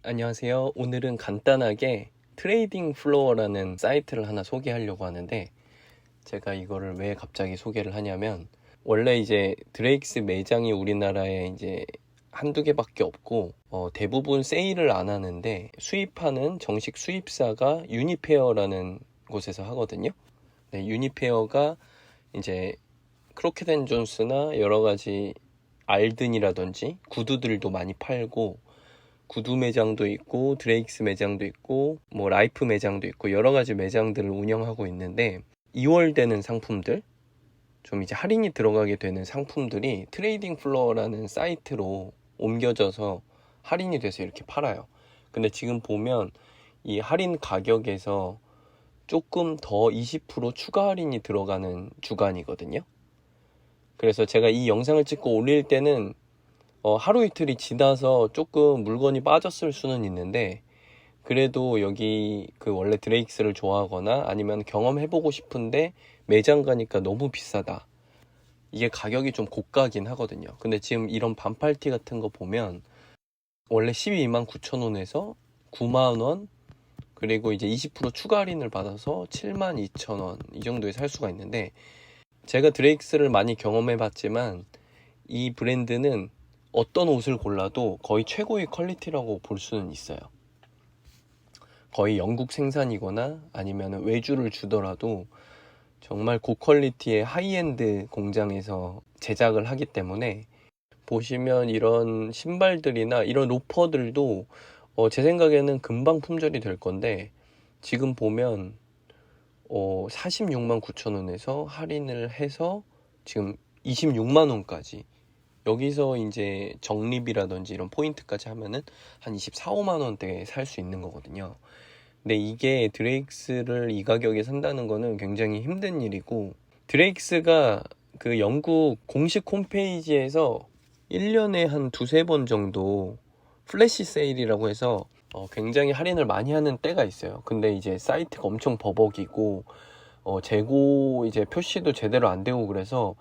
안녕하세요. 오늘은 간단하게 트레이딩 플로어라는 사이트를 하나 소개하려고 하는데, 제가 이거를 왜 갑자기 소개를 하냐면, 원래 이제 드레익스 매장이 우리나라에 이제 한두 개밖에 없고, 대부분 세일을 안 하는데, 수입하는 정식 수입사가 유니페어라는 곳에서 하거든요. 네, 유니페어가 이제 크로켓앤존스나 여러 가지 알든이라든지 구두들도 많이 팔고, 구두 매장도 있고 드레익스 매장도 있고 뭐 라이프 매장도 있고 여러 가지 매장들을 운영하고 있는데, 2월 되는 상품들, 좀 이제 할인이 들어가게 되는 상품들이 트레이딩 플로어라는 사이트로 옮겨져서 할인이 돼서 이렇게 팔아요. 근데 지금 보면 이 할인 가격에서 조금 더 20% 추가 할인이 들어가는 주간이거든요. 그래서 제가 이 영상을 찍고 올릴 때는 하루 이틀이 지나서 조금 물건이 빠졌을 수는 있는데, 그래도 여기 그 원래 드레익스를 좋아하거나 아니면 경험해보고 싶은데 매장 가니까 너무 비싸다, 이게 가격이 좀 고가긴 하거든요. 근데 지금 이런 반팔티 같은 거 보면 원래 12만 9천 원에서 9만 원, 그리고 이제 20% 추가 할인을 받아서 7만 2천 원 이 정도에 살 수가 있는데, 제가 드레익스를 많이 경험해봤지만 이 브랜드는 어떤 옷을 골라도 거의 최고의 퀄리티라고 볼 수는 있어요. 거의 영국 생산이거나 아니면 외주를 주더라도 정말 고퀄리티의 하이엔드 공장에서 제작을 하기 때문에, 보시면 이런 신발들이나 이런 로퍼들도 제 생각에는 금방 품절이 될 건데, 지금 보면 46만 9천 원에서 할인을 해서 지금 26만 원까지, 여기서 이제 적립이라든지 이런 포인트까지 하면은 한 24, 5만 원대에 살 수 있는 거거든요. 근데 이게 드레익스를 이 가격에 산다는 거는 굉장히 힘든 일이고, 드레익스가 그 영국 공식 홈페이지에서 1년에 한 두세 번 정도 플래시 세일이라고 해서 굉장히 할인을 많이 하는 때가 있어요. 근데 이제 사이트가 엄청 버벅이고 재고 이제 표시도 제대로 안 되고, 그래서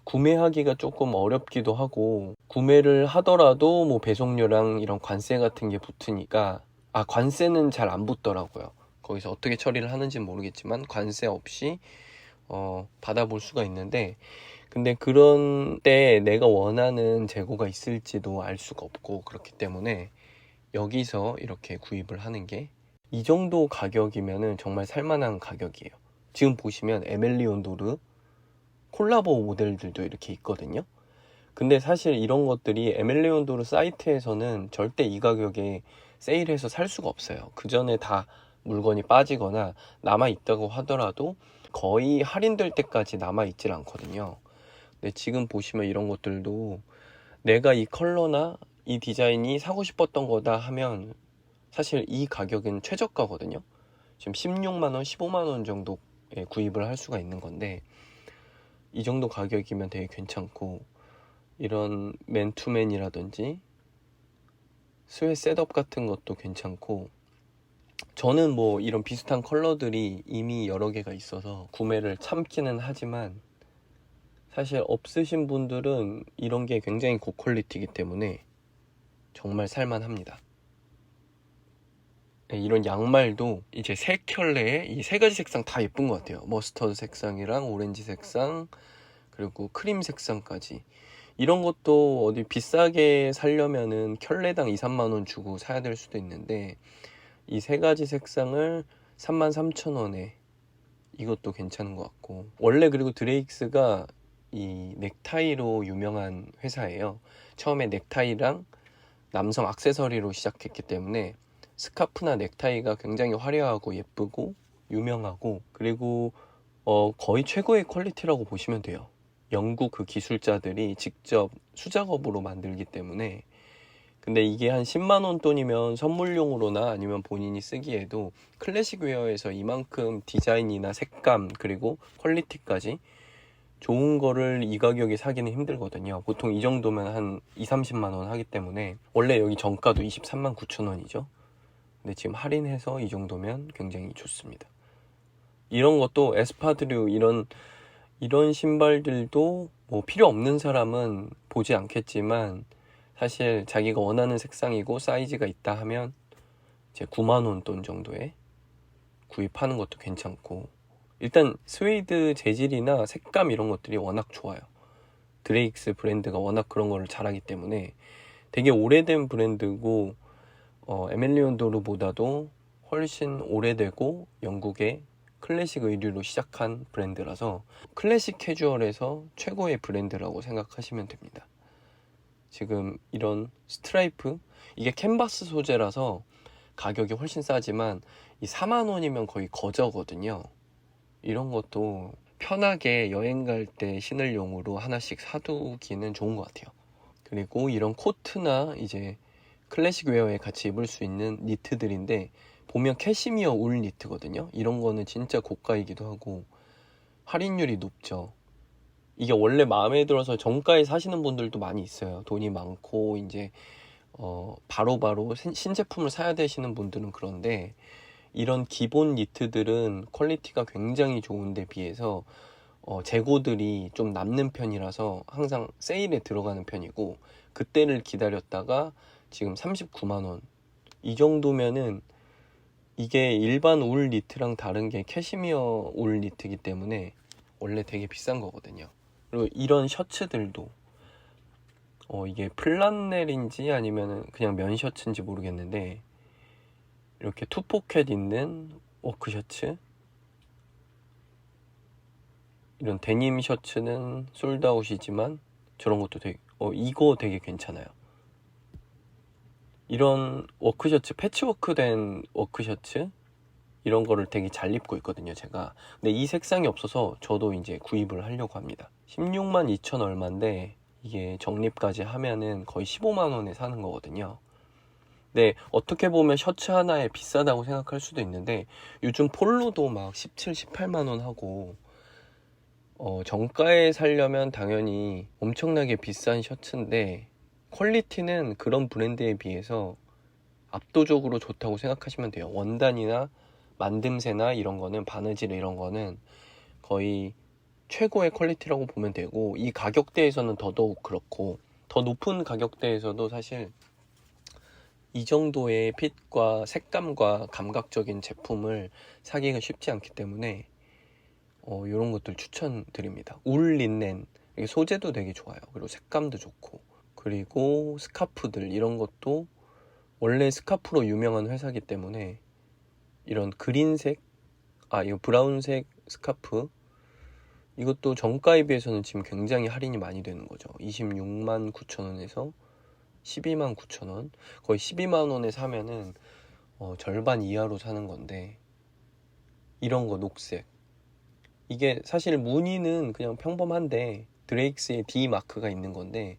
구매하기가 조금 어렵기도 하고, 구매를 하더라도 뭐 배송료랑 이런 관세 같은 게 붙으니까, 관세는 잘 안 붙더라고요. 거기서 어떻게 처리를 하는지는 모르겠지만 관세 없이 받아볼 수가 있는데, 근데 그런 때 내가 원하는 재고가 있을지도 알 수가 없고, 그렇기 때문에 여기서 이렇게 구입을 하는 게, 이 정도 가격이면은 정말 살만한 가격이에요. 지금 보시면 에멜리온 도르 콜라보 모델들도 이렇게 있거든요. 근데 사실 이런 것들이 에멜리온 도르 사이트에서는 절대 이 가격에 세일해서 살 수가 없어요. 그 전에 다 물건이 빠지거나 남아 있다고 하더라도 거의 할인될 때까지 남아 있질 않거든요. 근데 지금 보시면 이런 것들도 내가 이 컬러나 이 디자인이 사고 싶었던 거다 하면 사실 이 가격은 최저가거든요. 지금 16만 원, 15만 원 정도에 구입을 할 수가 있는 건데, 이 정도 가격이면 되게 괜찮고, 이런 맨투맨이라든지 스웨 셋업 같은 것도 괜찮고, 저는 뭐 이런 비슷한 컬러들이 이미 여러 개가 있어서 구매를 참기는 하지만, 사실 없으신 분들은 이런 게 굉장히 고퀄리티이기 때문에 정말 살만합니다. 네, 이런 양말도 이제 세 켤레에 이 세 가지 색상 다 예쁜 것 같아요. 머스터드 색상이랑 오렌지 색상, 그리고 크림 색상까지. 이런 것도 어디 비싸게 사려면은 켤레당 2, 3만 원 주고 사야 될 수도 있는데, 이 세 가지 색상을 3만 3천 원에, 이것도 괜찮은 것 같고. 원래 그리고 드레익스가 이 넥타이로 유명한 회사예요. 처음에 넥타이랑 남성 액세서리로 시작했기 때문에 스카프나 넥타이가 굉장히 화려하고 예쁘고 유명하고, 그리고 거의 최고의 퀄리티라고 보시면 돼요. 영국 그 기술자들이 직접 수작업으로 만들기 때문에. 근데 이게 한 10만 원 돈이면 선물용으로나 아니면 본인이 쓰기에도 클래식 웨어에서 이만큼 디자인이나 색감 그리고 퀄리티까지 좋은 거를 이 가격에 사기는 힘들거든요. 보통 이 정도면 한 2, 30만 원 하기 때문에, 원래 여기 정가도 23만 9천 원이죠. 근데 지금 할인해서 이 정도면 굉장히 좋습니다. 이런 것도 에스파드류, 이런 신발들도 뭐 필요 없는 사람은 보지 않겠지만, 사실 자기가 원하는 색상이고 사이즈가 있다 하면 이제 9만 원 돈 정도에 구입하는 것도 괜찮고, 일단 스웨이드 재질이나 색감 이런 것들이 워낙 좋아요. 드레익스 브랜드가 워낙 그런 거를 잘하기 때문에 되게 오래된 브랜드고, 에멜리온도르보다도 훨씬 오래되고 영국의 클래식 의류로 시작한 브랜드라서 클래식 캐주얼에서 최고의 브랜드라고 생각하시면 됩니다. 지금 이런 스트라이프, 이게 캔버스 소재라서 가격이 훨씬 싸지만 이 4만 원이면 거의 거저거든요. 이런 것도 편하게 여행 갈 때 신을 용으로 하나씩 사두기는 좋은 것 같아요. 그리고 이런 코트나 이제 클래식 웨어에 같이 입을 수 있는 니트들인데, 보면 캐시미어 울 니트거든요. 이런 거는 진짜 고가이기도 하고 할인율이 높죠. 이게 원래 마음에 들어서 정가에 사시는 분들도 많이 있어요. 돈이 많고 이제 바로바로 신제품을 사야 되시는 분들은. 그런데 이런 기본 니트들은 퀄리티가 굉장히 좋은데 비해서 재고들이 좀 남는 편이라서 항상 세일에 들어가는 편이고, 그때를 기다렸다가 지금 39만 원 이 정도면은, 이게 일반 울 니트랑 다른 게 캐시미어 울 니트이기 때문에 원래 되게 비싼 거거든요. 그리고 이런 셔츠들도 이게 플란넬인지 아니면 그냥 면 셔츠인지 모르겠는데, 이렇게 투포켓 있는 워크 셔츠, 이런 데님 셔츠는 솔드아웃이지만 저런 것도 되게 이거 되게 괜찮아요. 이런 워크셔츠, 패치워크 된 워크셔츠, 이런 거를 되게 잘 입고 있거든요, 제가. 근데 이 색상이 없어서 저도 이제 구입을 하려고 합니다. 16만 2천 얼마인데 이게 적립까지 하면은 거의 15만 원에 사는 거거든요. 네, 어떻게 보면 셔츠 하나에 비싸다고 생각할 수도 있는데, 요즘 폴로도 막 17, 18만 원 하고, 정가에 사려면 당연히 엄청나게 비싼 셔츠인데, 퀄리티는 그런 브랜드에 비해서 압도적으로 좋다고 생각하시면 돼요. 원단이나 만듦새나 이런 거는, 바느질 이런 거는 거의 최고의 퀄리티라고 보면 되고, 이 가격대에서는 더더욱 그렇고, 더 높은 가격대에서도 사실 이 정도의 핏과 색감과 감각적인 제품을 사기가 쉽지 않기 때문에 이런 것들 추천드립니다. 울 린넨, 소재도 되게 좋아요. 그리고 색감도 좋고, 그리고 스카프들 이런 것도 원래 스카프로 유명한 회사이기 때문에, 이런 그린색, 이거 브라운색 스카프, 이것도 정가에 비해서는 지금 굉장히 할인이 많이 되는 거죠. 26만 9천 원에서 12만 9천 원, 거의 12만 원에 사면은 절반 이하로 사는 건데, 이런 거 녹색, 이게 사실 무늬는 그냥 평범한데 드레익스의 D 마크가 있는 건데,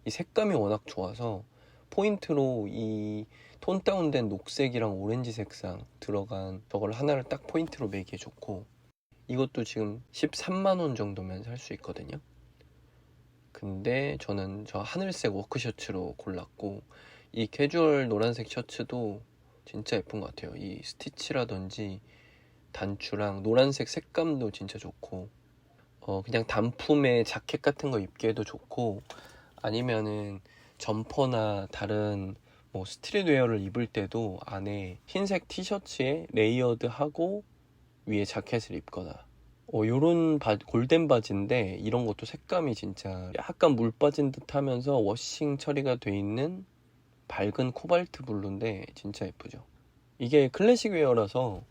이 색감이 워낙 좋아서 포인트로 이 톤 다운된 녹색이랑 오렌지 색상 들어간 저걸 하나를 딱 포인트로 매기에 좋고, 이것도 지금 13만 원 정도면 살 수 있거든요. 근데 저는 저 하늘색 워크셔츠로 골랐고, 이 캐주얼 노란색 셔츠도 진짜 예쁜 것 같아요. 이 스티치라든지 단추랑 노란색 색감도 진짜 좋고, 그냥 단품에 자켓 같은 거 입기에도 좋고, 아니면은 점퍼나 다른 뭐 스트릿웨어를 입을 때도 안에 흰색 티셔츠에 레이어드하고 위에 자켓을 입거나, 요런 골덴 바지인데 이런 것도 색감이 진짜 약간 물 빠진 듯 하면서 워싱 처리가 돼 있는 밝은 코발트 블루인데 진짜 예쁘죠. 이게 클래식 웨어라서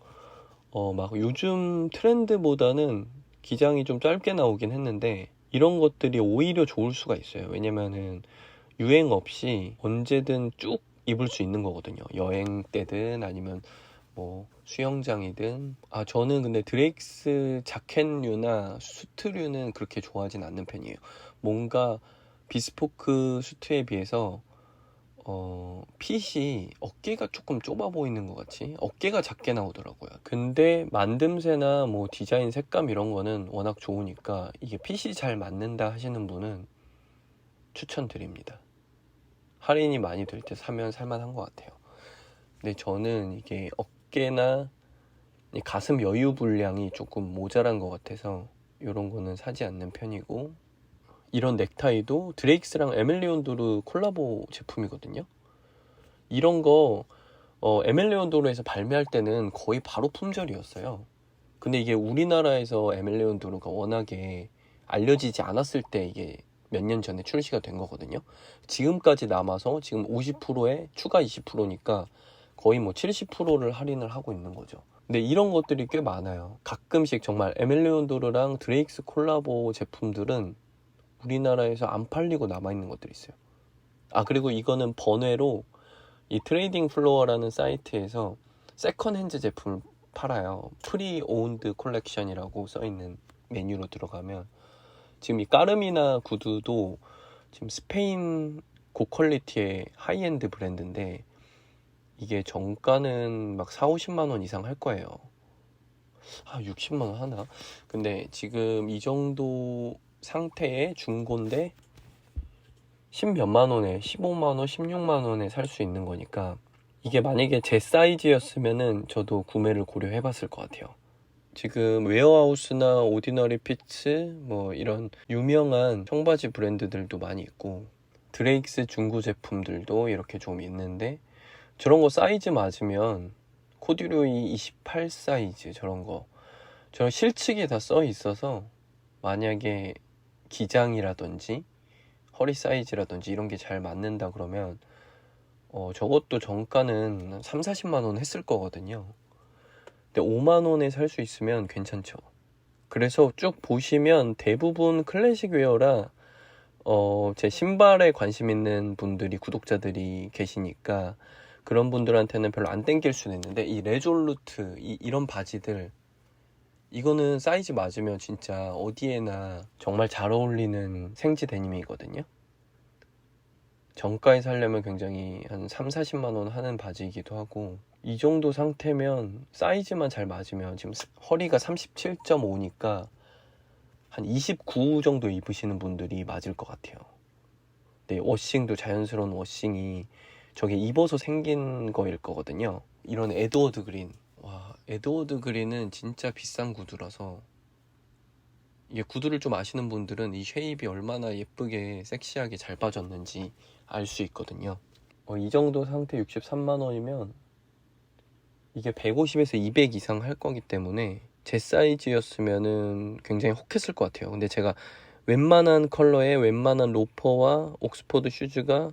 막 요즘 트렌드보다는 기장이 좀 짧게 나오긴 했는데, 이런 것들이 오히려 좋을 수가 있어요. 왜냐면은 유행 없이 언제든 쭉 입을 수 있는 거거든요. 여행 때든 아니면 뭐 수영장이든. 저는 근데 드레익스 자켓류나 수트류는 그렇게 좋아하진 않는 편이에요. 뭔가 비스포크 수트에 비해서 핏이 어깨가 조금 좁아 보이는 것 같이 어깨가 작게 나오더라고요. 근데 만듦새나 뭐 디자인 색감 이런 거는 워낙 좋으니까 이게 핏이 잘 맞는다 하시는 분은 추천드립니다. 할인이 많이 될 때 사면 살만한 것 같아요. 근데 저는 이게 어깨나 이 가슴 여유 분량이 조금 모자란 것 같아서 이런 거는 사지 않는 편이고, 이런 넥타이도 드레익스랑 에멜리온도르 콜라보 제품이거든요. 이런 거 에멜레온도르에서 발매할 때는 거의 바로 품절이었어요. 근데 이게 우리나라에서 에멜레온도르가 워낙에 알려지지 않았을 때 이게 몇 년 전에 출시가 된 거거든요. 지금까지 남아서 지금 50%에 추가 20%니까 거의 뭐 70%를 할인을 하고 있는 거죠. 근데 이런 것들이 꽤 많아요. 가끔씩 정말 에멜레온도르랑 드레익스 콜라보 제품들은 우리나라에서 안 팔리고 남아있는 것들이 있어요. 아, 그리고 이거는 번외로 이 트레이딩 플로어라는 사이트에서 세컨핸즈 제품을 팔아요. 프리 오운드 콜렉션이라고 써있는 메뉴로 들어가면 지금 이 까르미나 구두도 지금 스페인 고퀄리티의 하이엔드 브랜드인데 이게 정가는 막 4, 50만 원 이상 할 거예요. 60만 원 하나? 근데 지금 이 정도 상태의 중고인데 10몇만 원에 15만 원, 16만 원에 살 수 있는 거니까 이게 만약에 제 사이즈였으면은 저도 구매를 고려해 봤을 것 같아요. 지금 웨어하우스나 오디너리 피츠 뭐 이런 유명한 청바지 브랜드들도 많이 있고 드레익스 중고 제품들도 이렇게 좀 있는데 저런 거 사이즈 맞으면 코듀로이 28 사이즈 저런 실측에 다 써 있어서 만약에 기장이라든지 허리 사이즈라든지 이런 게 잘 맞는다 그러면 저것도 정가는 3, 40만 원 했을 거거든요. 근데 5만 원에 살 수 있으면 괜찮죠. 그래서 쭉 보시면 대부분 클래식 웨어라 제 신발에 관심 있는 분들이 구독자들이 계시니까 그런 분들한테는 별로 안 땡길 수는 있는데 이 레졸루트 이런 바지들 이거는 사이즈 맞으면 진짜 어디에나 정말 잘 어울리는 생지 데님이거든요. 정가에 살려면 굉장히 한 3, 40만 원 하는 바지이기도 하고 이 정도 상태면 사이즈만 잘 맞으면 지금 허리가 37.5니까 한 29 정도 입으시는 분들이 맞을 것 같아요. 근데 워싱도 자연스러운 워싱이 저게 입어서 생긴 거일 거거든요. 이런 에드워드 그린, 와, 에드워드 그린은 진짜 비싼 구두라서 이게 구두를 좀 아시는 분들은 이 쉐입이 얼마나 예쁘게 섹시하게 잘 빠졌는지 알 수 있거든요. 이 정도 상태 63만 원이면 이게 150에서 200 이상 할 거기 때문에 제 사이즈였으면은 굉장히 혹했을 것 같아요. 근데 제가 웬만한 컬러에 웬만한 로퍼와 옥스퍼드 슈즈가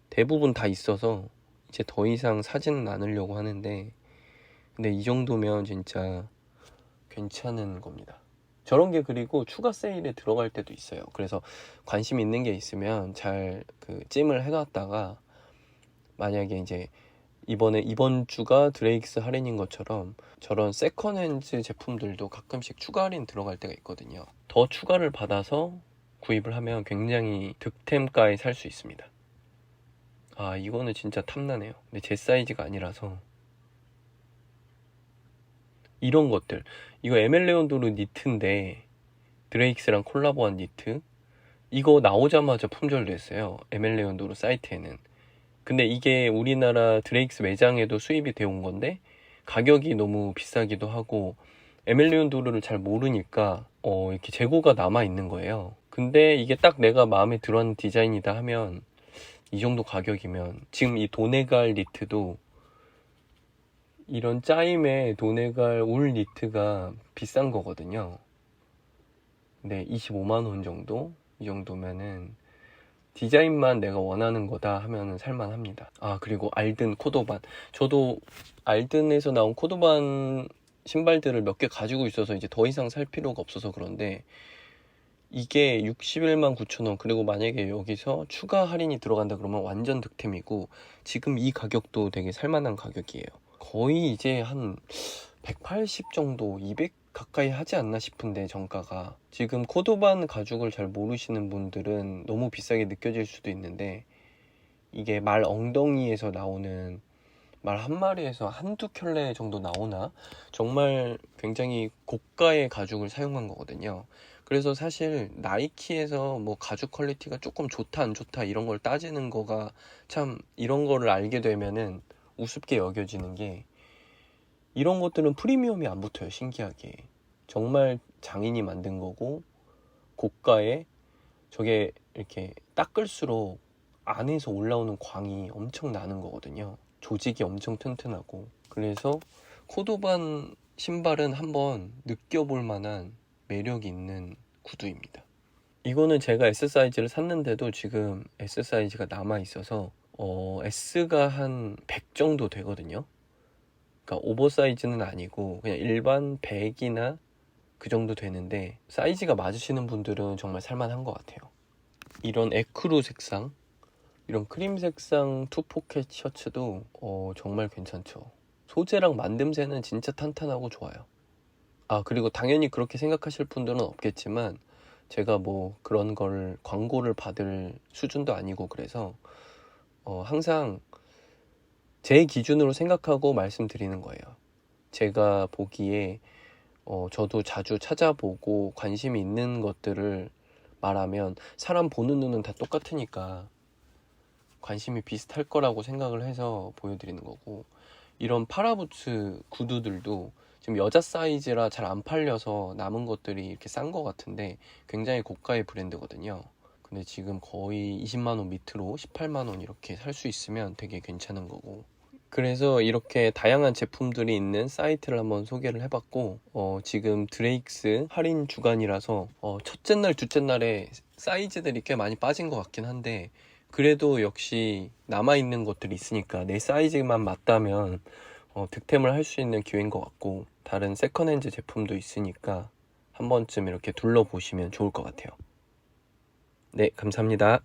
대부분 다 있어서 이제 더 이상 사지는 않으려고 하는데 근데 이 정도면 진짜 괜찮은 겁니다. 저런 게 그리고 추가 세일에 들어갈 때도 있어요. 그래서 관심 있는 게 있으면 잘 찜을 해놨다가 만약에 이제 이번 주가 드레익스 할인인 것처럼 저런 세컨핸즈 제품들도 가끔씩 추가 할인 들어갈 때가 있거든요. 더 추가를 받아서 구입을 하면 굉장히 득템가에 살 수 있습니다. 아, 이거는 진짜 탐나네요. 근데 제 사이즈가 아니라서 이런 것들 이거 에멜레온도르 니트인데 드레익스랑 콜라보한 니트 이거 나오자마자 품절됐어요. 에멜레온도르 사이트에는. 근데 이게 우리나라 드레익스 매장에도 수입이 되어 온 건데 가격이 너무 비싸기도 하고 에멜레온도르를 잘 모르니까 이렇게 재고가 남아 있는 거예요. 근데 이게 딱 내가 마음에 들어하는 디자인이다 하면 이 정도 가격이면 지금 이 도네갈 니트도 이런 짜임의 도네갈 울 니트가 비싼 거거든요. 근데 25만 원 정도? 이 정도면은 디자인만 내가 원하는 거다 하면은 살만합니다. 아, 그리고 알든 코도반. 저도 알든에서 나온 코도반 신발들을 몇 개 가지고 있어서 이제 더 이상 살 필요가 없어서 그런데 이게 61만 9천 원. 그리고 만약에 여기서 추가 할인이 들어간다 그러면 완전 득템이고 지금 이 가격도 되게 살만한 가격이에요. 거의 이제 한 180 정도, 200 가까이 하지 않나 싶은데 정가가 지금 코도반 가죽을 잘 모르시는 분들은 너무 비싸게 느껴질 수도 있는데 이게 말 엉덩이에서 나오는 말 한 마리에서 한두 켤레 정도 나오나 정말 굉장히 고가의 가죽을 사용한 거거든요. 그래서 사실 나이키에서 뭐 가죽 퀄리티가 조금 좋다 안 좋다 이런 걸 따지는 거가 참 이런 거를 알게 되면은 우습게 여겨지는 게 이런 것들은 프리미엄이 안 붙어요. 신기하게 정말 장인이 만든 거고 고가에 저게 이렇게 닦을수록 안에서 올라오는 광이 엄청 나는 거거든요. 조직이 엄청 튼튼하고, 그래서 코도반 신발은 한번 느껴볼 만한 매력이 있는 구두입니다. 이거는 제가 S 사이즈를 샀는데도 지금 S 사이즈가 남아 있어서 S가 한 100 정도 되거든요. 그러니까 오버사이즈는 아니고 그냥 일반 100이나 그 정도 되는데, 사이즈가 맞으시는 분들은 정말 살만한 것 같아요. 이런 에크루 색상, 이런 크림 색상 투포켓 셔츠도 정말 괜찮죠. 소재랑 만듦새는 진짜 탄탄하고 좋아요. 그리고 당연히 그렇게 생각하실 분들은 없겠지만, 제가 뭐 그런 걸 광고를 받을 수준도 아니고, 그래서 항상 제 기준으로 생각하고 말씀드리는 거예요. 제가 보기에 저도 자주 찾아보고 관심이 있는 것들을 말하면 사람 보는 눈은 다 똑같으니까 관심이 비슷할 거라고 생각을 해서 보여드리는 거고, 이런 파라부츠 구두들도 지금 여자 사이즈라 잘 안 팔려서 남은 것들이 이렇게 싼 거 같은데 굉장히 고가의 브랜드거든요. 근데 지금 거의 20만원 밑으로 18만원 이렇게 살 수 있으면 되게 괜찮은 거고, 그래서 이렇게 다양한 제품들이 있는 사이트를 한번 소개를 해봤고, 지금 드레익스 할인 주간이라서 첫째 날, 둘째 날에 사이즈들이 꽤 많이 빠진 것 같긴 한데, 그래도 역시 남아있는 것들이 있으니까 내 사이즈만 맞다면 득템을 할 수 있는 기회인 것 같고, 다른 세컨핸즈 제품도 있으니까 한 번쯤 이렇게 둘러보시면 좋을 것 같아요. 네, 감사합니다.